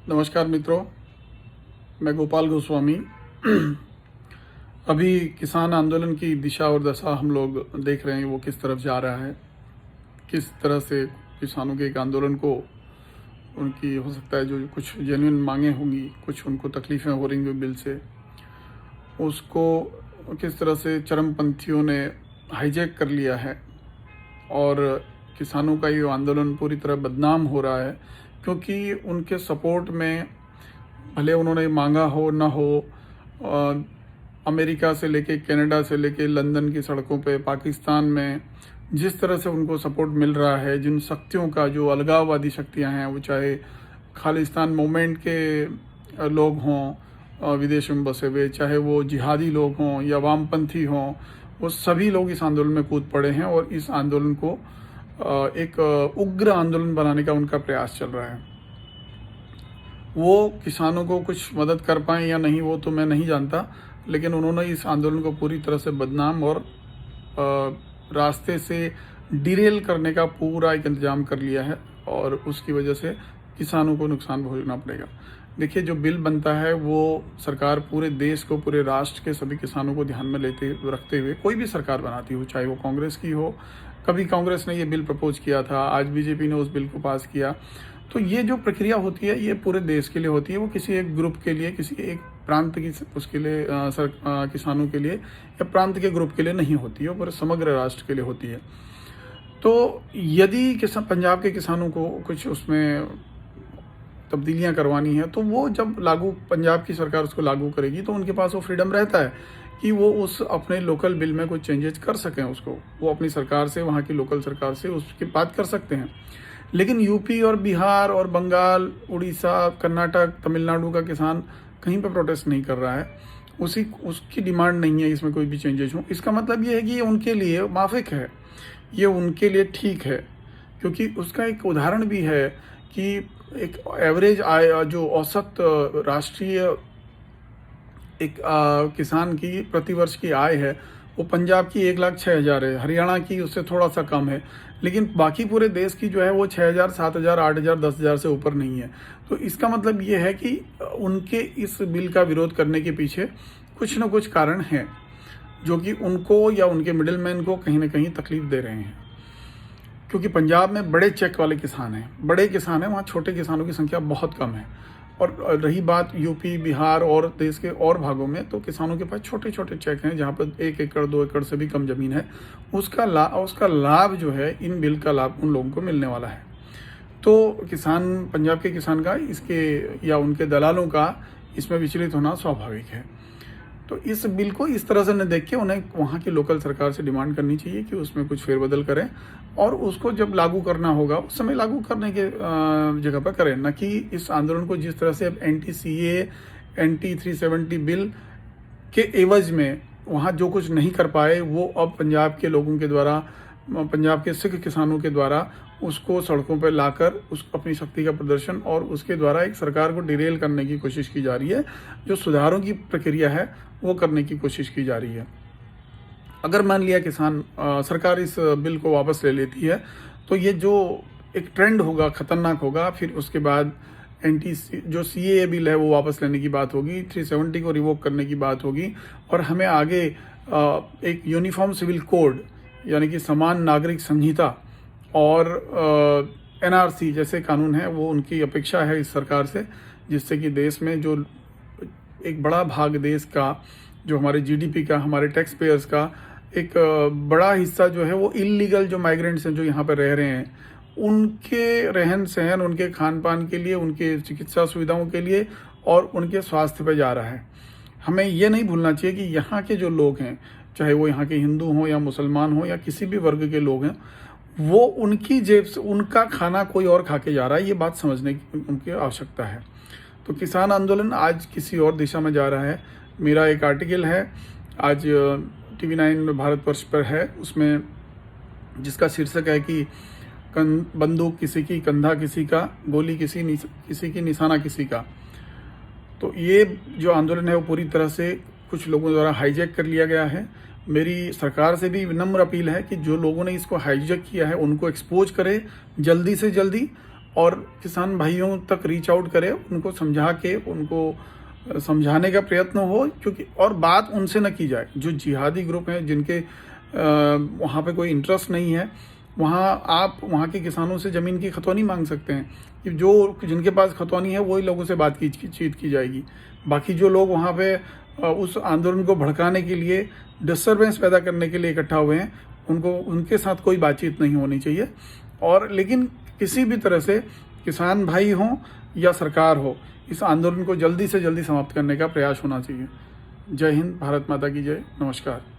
नमस्कार मित्रों, मैं गोपाल गोस्वामी। अभी किसान आंदोलन की दिशा और दशा हम लोग देख रहे हैं, वो किस तरफ जा रहा है। किस तरह से किसानों के एक आंदोलन को उनकी हो सकता है जो कुछ जेन्युइन मांगे होंगी, कुछ उनको तकलीफ़ें हो रही होंगी बिल से, उसको किस तरह से चरमपंथियों ने हाईजैक कर लिया है और किसानों का ये आंदोलन पूरी तरह बदनाम हो रहा है, क्योंकि उनके सपोर्ट में भले उन्होंने मांगा हो ना हो, अमेरिका से लेके कनाडा से लेके लंदन की सड़कों पे, पाकिस्तान में जिस तरह से उनको सपोर्ट मिल रहा है, जिन शक्तियों का, जो अलगाववादी शक्तियां हैं, वो चाहे खालिस्तान मूवमेंट के लोग हों विदेश में बसे हुए, चाहे वो जिहादी लोग हों या वामपंथी हों, वो सभी लोग इस आंदोलन में कूद पड़े हैं और इस आंदोलन को एक उग्र आंदोलन बनाने का उनका प्रयास चल रहा है। वो किसानों को कुछ मदद कर पाए या नहीं वो तो मैं नहीं जानता, लेकिन उन्होंने इस आंदोलन को पूरी तरह से बदनाम और रास्ते से डिरेल करने का पूरा एक इंतजाम कर लिया है और उसकी वजह से किसानों को नुकसान भोगना पड़ेगा। देखिए, जो बिल बनता है वो सरकार पूरे देश को, पूरे राष्ट्र के सभी किसानों को ध्यान में रखते हुए कोई भी सरकार बनाती हो, चाहे वो कांग्रेस की हो। कभी कांग्रेस ने ये बिल प्रपोज किया था, आज बीजेपी ने उस बिल को पास किया। तो ये जो प्रक्रिया होती है ये पूरे देश के लिए होती है, वो किसी एक ग्रुप के लिए, किसी एक प्रांत की उसके लिए किसानों के लिए या प्रांत के ग्रुप के लिए नहीं होती है, वो पूरे समग्र राष्ट्र के लिए होती है। तो यदि पंजाब के किसानों को कुछ उसमें तब्दीलियां करवानी है तो वो जब पंजाब की सरकार उसको लागू करेगी तो उनके पास वो फ्रीडम रहता है कि वो उस अपने लोकल बिल में कुछ चेंजेस कर सकें। उसको वो अपनी सरकार से, वहाँ की लोकल सरकार से उसकी बात कर सकते हैं। लेकिन यूपी और बिहार और बंगाल, उड़ीसा, कर्नाटक, तमिलनाडु का किसान कहीं पर प्रोटेस्ट नहीं कर रहा है, उसकी डिमांड नहीं है इसमें कोई भी चेंजेस हो। इसका मतलब ये है कि ये उनके लिए माफिक है, ये उनके लिए ठीक है, क्योंकि उसका एक उदाहरण भी है कि एक एवरेज आय, जो औसत राष्ट्रीय एक किसान की प्रतिवर्ष की आय है, वो पंजाब की 1,06,000 है, हरियाणा की उससे थोड़ा सा कम है, लेकिन बाकी पूरे देश की जो है वो 6,000, 7,000, 8,000, 10,000 से ऊपर नहीं है। तो इसका मतलब ये है कि उनके इस बिल का विरोध करने के पीछे कुछ न कुछ कारण है, जो कि उनको या उनके मिडिल मैन को कहीं ना कहीं तकलीफ दे रहे हैं। क्योंकि पंजाब में बड़े चेक वाले किसान हैं, बड़े किसान हैं, वहाँ छोटे किसानों की संख्या बहुत कम है। और रही बात यूपी, बिहार और देश के और भागों में, तो किसानों के पास छोटे छोटे चेक हैं, जहाँ पर 1 एकड़ 2 एकड़ से भी कम जमीन है। उसका लाभ जो है, इन बिल का लाभ उन लोगों को मिलने वाला है। तो पंजाब के किसान का इसके या उनके दलालों का इसमें विचलित होना स्वाभाविक है। तो इस बिल को इस तरह से न देख के उन्हें वहाँ की लोकल सरकार से डिमांड करनी चाहिए कि उसमें कुछ फेरबदल करें और उसको जब लागू करना होगा उस समय लागू करने के जगह पर करें, न कि इस आंदोलन को जिस तरह से अब एंटी-सीए, एंटी-370 बिल के एवज में वहाँ जो कुछ नहीं कर पाए वो अब पंजाब के लोगों के द्वारा, पंजाब के सिख किसानों के द्वारा उसको सड़कों पर लाकर उस अपनी शक्ति का प्रदर्शन और उसके द्वारा एक सरकार को डिरेल करने की कोशिश की जा रही है। जो सुधारों की प्रक्रिया है वो करने की कोशिश की जा रही है। अगर मान लिया सरकार इस बिल को वापस ले लेती है तो ये जो एक ट्रेंड होगा, खतरनाक होगा। फिर उसके बाद जो सीएए बिल है वो वापस लेने की बात होगी, 370 को रिवोक करने की बात होगी और हमें आगे एक यूनिफॉर्म सिविल कोड यानी कि समान नागरिक संहिता और एनआरसी जैसे कानून है, वो उनकी अपेक्षा है इस सरकार से, जिससे कि देश में जो एक बड़ा भाग देश का, जो हमारे जीडीपी का, हमारे टैक्स पेयर्स का एक बड़ा हिस्सा जो है वो इलीगल जो माइग्रेंट्स हैं जो यहाँ पर रह रहे हैं, उनके रहन सहन, उनके खान पान के लिए, उनके चिकित्सा सुविधाओं के लिए और उनके स्वास्थ्य पर जा रहा है। हमें ये नहीं भूलना चाहिए कि यहाँ के जो लोग हैं, चाहे वो यहाँ के हिंदू हों या मुसलमान हों या किसी भी वर्ग के लोग हैं, वो उनकी जेब से उनका खाना कोई और खा के जा रहा है, ये बात समझने की उनकी आवश्यकता है। तो किसान आंदोलन आज किसी और दिशा में जा रहा है। मेरा एक आर्टिकल है आज TV9 भारतवर्ष पर है, उसमें जिसका शीर्षक है कि बंदूक किसी की, कंधा किसी का, गोली किसी की, निशाना किसी का। तो ये जो आंदोलन है वो पूरी तरह से कुछ लोगों द्वारा हाईजैक कर लिया गया है। मेरी सरकार से भी विनम्र अपील है कि जो लोगों ने इसको हाईजैक किया है उनको एक्सपोज करे जल्दी से जल्दी और किसान भाइयों तक रीच आउट करे, उनको समझा के उनको समझाने का प्रयत्न हो, क्योंकि और बात उनसे न की जाए। जो जिहादी ग्रुप हैं जिनके वहाँ पे कोई इंटरेस्ट नहीं है, वहाँ आप वहाँ के किसानों से ज़मीन की खतौनी मांग सकते हैं कि जो जिनके पास खतौनी है वही लोगों से बातचीत की जाएगी। बाकी जो लोग वहाँ पे उस आंदोलन को भड़काने के लिए, डिस्टर्बेंस पैदा करने के लिए इकट्ठा हुए हैं, उनके साथ कोई बातचीत नहीं होनी चाहिए। और लेकिन किसी भी तरह से किसान भाई हों या सरकार हो, इस आंदोलन को जल्दी से जल्दी समाप्त करने का प्रयास होना चाहिए। जय हिंद, भारत माता की जय, नमस्कार।